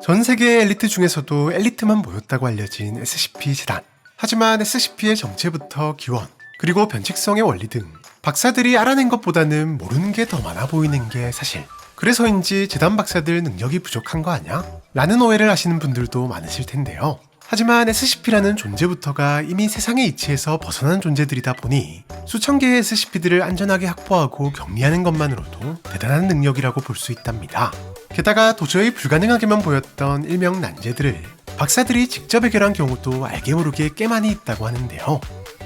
전 세계 엘리트 중에서도 엘리트만 모였다고 알려진 SCP 재단. 하지만 SCP의 정체부터 기원, 그리고 변칙성의 원리 등 박사들이 알아낸 것보다는 모르는 게 더 많아 보이는 게 사실. 그래서인지 재단 박사들 능력이 부족한 거 아냐? 라는 오해를 하시는 분들도 많으실 텐데요. 하지만 SCP라는 존재부터가 이미 세상의 이치에서 벗어난 존재들이다 보니 수천 개의 SCP들을 안전하게 확보하고 격리하는 것만으로도 대단한 능력이라고 볼 수 있답니다. 게다가 도저히 불가능하게만 보였던 일명 난제들을 박사들이 직접 해결한 경우도 알게 모르게 꽤 많이 있다고 하는데요.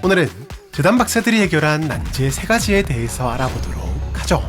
오늘은 재단 박사들이 해결한 난제 3가지에 대해서 알아보도록 하죠.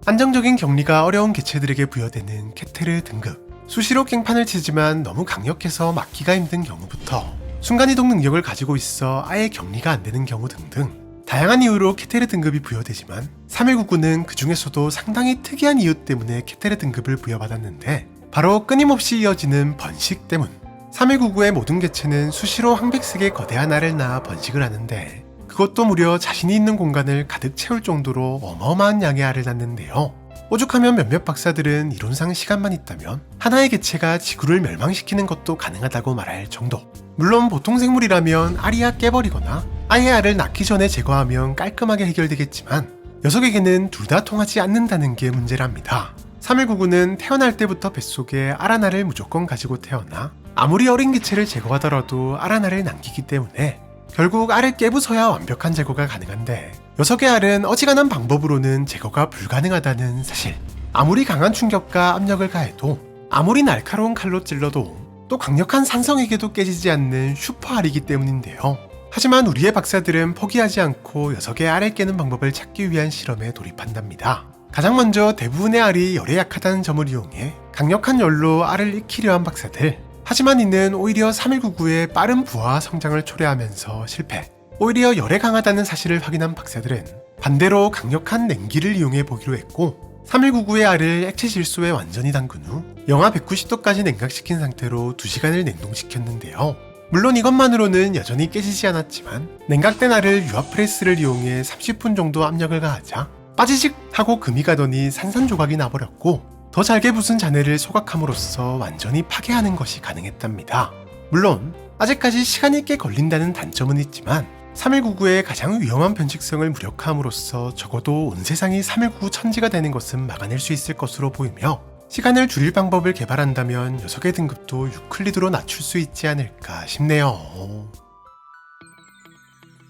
안정적인 격리가 어려운 개체들에게 부여되는 케테르 등급. 수시로 깽판을 치지만 너무 강력해서 막기가 힘든 경우부터 순간이동 능력을 가지고 있어 아예 격리가 안 되는 경우 등등 다양한 이유로 케테르 등급이 부여되지만 3199는 그 중에서도 상당히 특이한 이유 때문에 케테르 등급을 부여받았는데 바로 끊임없이 이어지는 번식 때문. 3199의 모든 개체는 수시로 황백색의 거대한 알을 낳아 번식을 하는데 그것도 무려 자신이 있는 공간을 가득 채울 정도로 어마어마한 양의 알을 낳는데요. 오죽하면 몇몇 박사들은 이론상 시간만 있다면 하나의 개체가 지구를 멸망시키는 것도 가능하다고 말할 정도. 물론 보통 생물이라면 알이야 깨버리거나 아예 알을 낳기 전에 제거하면 깔끔하게 해결되겠지만 녀석에게는 둘 다 통하지 않는다는 게 문제랍니다. 3199는 태어날 때부터 뱃속에 알 하나를 무조건 가지고 태어나 아무리 어린 개체를 제거하더라도 알 하나를 남기기 때문에 결국 알을 깨부숴야 완벽한 제거가 가능한데 녀석의 알은 어지간한 방법으로는 제거가 불가능하다는 사실. 아무리 강한 충격과 압력을 가해도 아무리 날카로운 칼로 찔러도 또 강력한 산성에게도 깨지지 않는 슈퍼알이기 때문인데요. 하지만 우리의 박사들은 포기하지 않고 녀석의 알을 깨는 방법을 찾기 위한 실험에 돌입한답니다. 가장 먼저 대부분의 알이 열에 약하다는 점을 이용해 강력한 열로 알을 익히려 한 박사들. 하지만 이는 오히려 3199의 빠른 부화와 성장을 초래하면서 실패. 오히려 열에 강하다는 사실을 확인한 박사들은 반대로 강력한 냉기를 이용해 보기로 했고 3199의 알을 액체 질소에 완전히 담근 후 영하 190도까지 냉각시킨 상태로 2시간을 냉동시켰는데요. 물론 이것만으로는 여전히 깨지지 않았지만 냉각된 알을 유압 프레스를 이용해 30분 정도 압력을 가하자 빠지직 하고 금이 가더니 산산조각이 나버렸고 더 잘게 부순 잔해를 소각함으로써 완전히 파괴하는 것이 가능했답니다. 물론 아직까지 시간이 꽤 걸린다는 단점은 있지만 3199의 가장 위험한 변칙성을 무력화함으로써 적어도 온 세상이 3199 천지가 되는 것은 막아낼 수 있을 것으로 보이며 시간을 줄일 방법을 개발한다면 녀석의 등급도 유클리드로 낮출 수 있지 않을까 싶네요.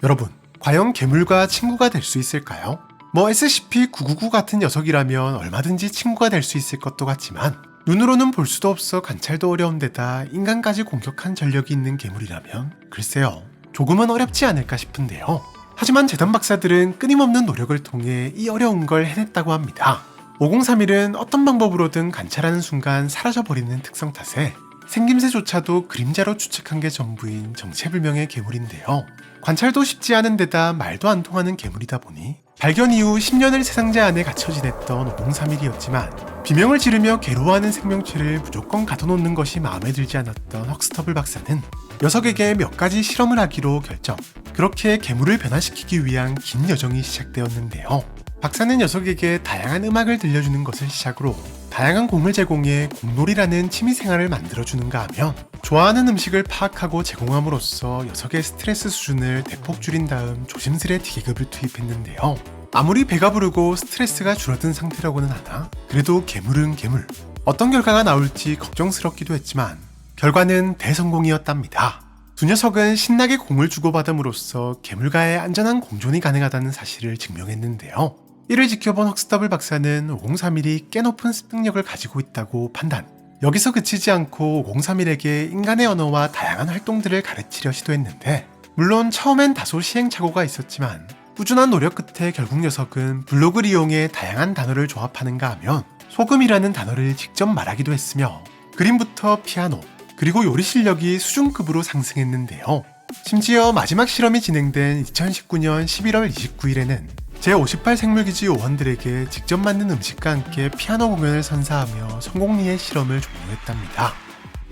여러분, 과연 괴물과 친구가 될 수 있을까요? SCP-999 같은 녀석이라면 얼마든지 친구가 될 수 있을 것도 같지만 눈으로는 볼 수도 없어 관찰도 어려운 데다 인간까지 공격한 전력이 있는 괴물이라면 글쎄요, 조금은 어렵지 않을까 싶은데요. 하지만 재단 박사들은 끊임없는 노력을 통해 이 어려운 걸 해냈다고 합니다. 5031은 어떤 방법으로든 관찰하는 순간 사라져버리는 특성 탓에 생김새조차도 그림자로 추측한 게 전부인 정체불명의 괴물인데요. 관찰도 쉽지 않은 데다 말도 안 통하는 괴물이다 보니 발견 이후 10년을 세상제 안에 갇혀 지냈던 5031이었지만 비명을 지르며 괴로워하는 생명체를 무조건 가둬놓는 것이 마음에 들지 않았던 헉스터블 박사는 녀석에게 몇 가지 실험을 하기로 결정. 그렇게 괴물을 변화시키기 위한 긴 여정이 시작되었는데요. 박사는 녀석에게 다양한 음악을 들려주는 것을 시작으로 다양한 공을 제공해 공놀이라는 취미생활을 만들어주는가 하며 좋아하는 음식을 파악하고 제공함으로써 녀석의 스트레스 수준을 대폭 줄인 다음 조심스레 디계급을 투입했는데요. 아무리 배가 부르고 스트레스가 줄어든 상태라고는 하나 그래도 괴물은 괴물. 어떤 결과가 나올지 걱정스럽기도 했지만 결과는 대성공이었답니다. 두 녀석은 신나게 공을 주고받음으로써 괴물과의 안전한 공존이 가능하다는 사실을 증명했는데요. 이를 지켜본 헉스터블 박사는 5031이 꽤 높은 습득력을 가지고 있다고 판단. 여기서 그치지 않고 5031에게 인간의 언어와 다양한 활동들을 가르치려 시도했는데 물론 처음엔 다소 시행착오가 있었지만 꾸준한 노력 끝에 결국 녀석은 블록을 이용해 다양한 단어를 조합하는가 하면 소금이라는 단어를 직접 말하기도 했으며 그림부터 피아노, 그리고 요리 실력이 수준급으로 상승했는데요. 심지어 마지막 실험이 진행된 2019년 11월 29일에는 제58생물기지 요원들에게 직접 만든 음식과 함께 피아노 공연을 선사하며 성공리의 실험을 종료했답니다.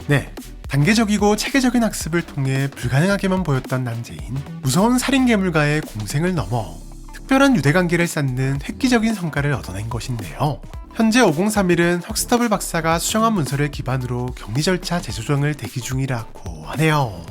네, 단계적이고 체계적인 학습을 통해 불가능하게만 보였던 난제인 무서운 살인괴물과의 공생을 넘어 특별한 유대관계를 쌓는 획기적인 성과를 얻어낸 것인데요. 현재 5031은 헉스터블 박사가 수정한 문서를 기반으로 격리 절차 재조정을 대기 중이라고 하네요.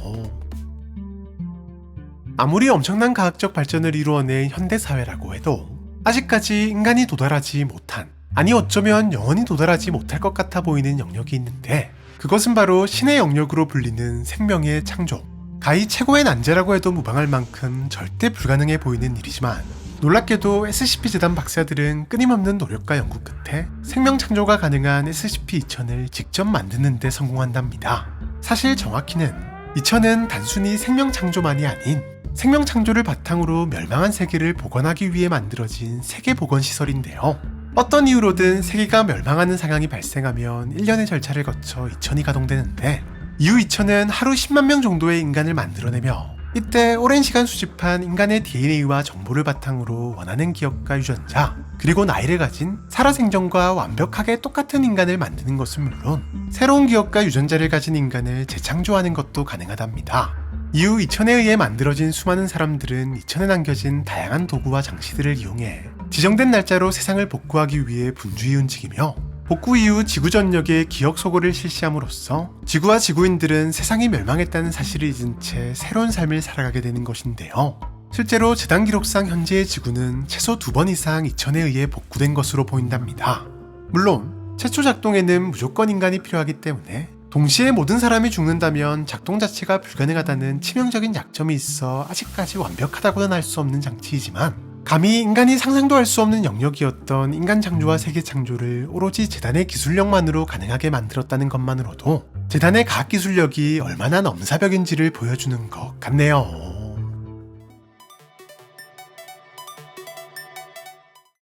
아무리 엄청난 과학적 발전을 이루어낸 현대사회라고 해도 아직까지 인간이 도달하지 못한, 아니 어쩌면 영원히 도달하지 못할 것 같아 보이는 영역이 있는데, 그것은 바로 신의 영역으로 불리는 생명의 창조. 가히 최고의 난제라고 해도 무방할 만큼 절대 불가능해 보이는 일이지만, 놀랍게도 SCP-재단 박사들은 끊임없는 노력과 연구 끝에 생명 창조가 가능한 SCP-2000을 직접 만드는 데 성공한답니다. 사실 정확히는 2000은 단순히 생명 창조만이 아닌 생명 창조를 바탕으로 멸망한 세계를 복원하기 위해 만들어진 세계 복원 시설인데요. 어떤 이유로든 세계가 멸망하는 상황이 발생하면 1년의 절차를 거쳐 2000이 가동되는데, 이후 2000은 하루 10만 명 정도의 인간을 만들어내며 이때 오랜 시간 수집한 인간의 DNA와 정보를 바탕으로 원하는 기억과 유전자, 그리고 나이를 가진 살아생전과 완벽하게 똑같은 인간을 만드는 것은 물론 새로운 기억과 유전자를 가진 인간을 재창조하는 것도 가능하답니다. 이후 2000에 의해 만들어진 수많은 사람들은 2000에 남겨진 다양한 도구와 장치들을 이용해 지정된 날짜로 세상을 복구하기 위해 분주히 움직이며, 복구 이후 지구 전역에 기억 소거를 실시함으로써 지구와 지구인들은 세상이 멸망했다는 사실을 잊은 채 새로운 삶을 살아가게 되는 것인데요. 실제로 재단 기록상 현재의 지구는 최소 2번 이상 2000에 의해 복구된 것으로 보인답니다. 물론 최초 작동에는 무조건 인간이 필요하기 때문에 동시에 모든 사람이 죽는다면 작동 자체가 불가능하다는 치명적인 약점이 있어 아직까지 완벽하다고는 할 수 없는 장치이지만, 감히 인간이 상상도 할 수 없는 영역이었던 인간 창조와 세계 창조를 오로지 재단의 기술력만으로 가능하게 만들었다는 것만으로도 재단의 과학기술력이 얼마나 넘사벽인지를 보여주는 것 같네요.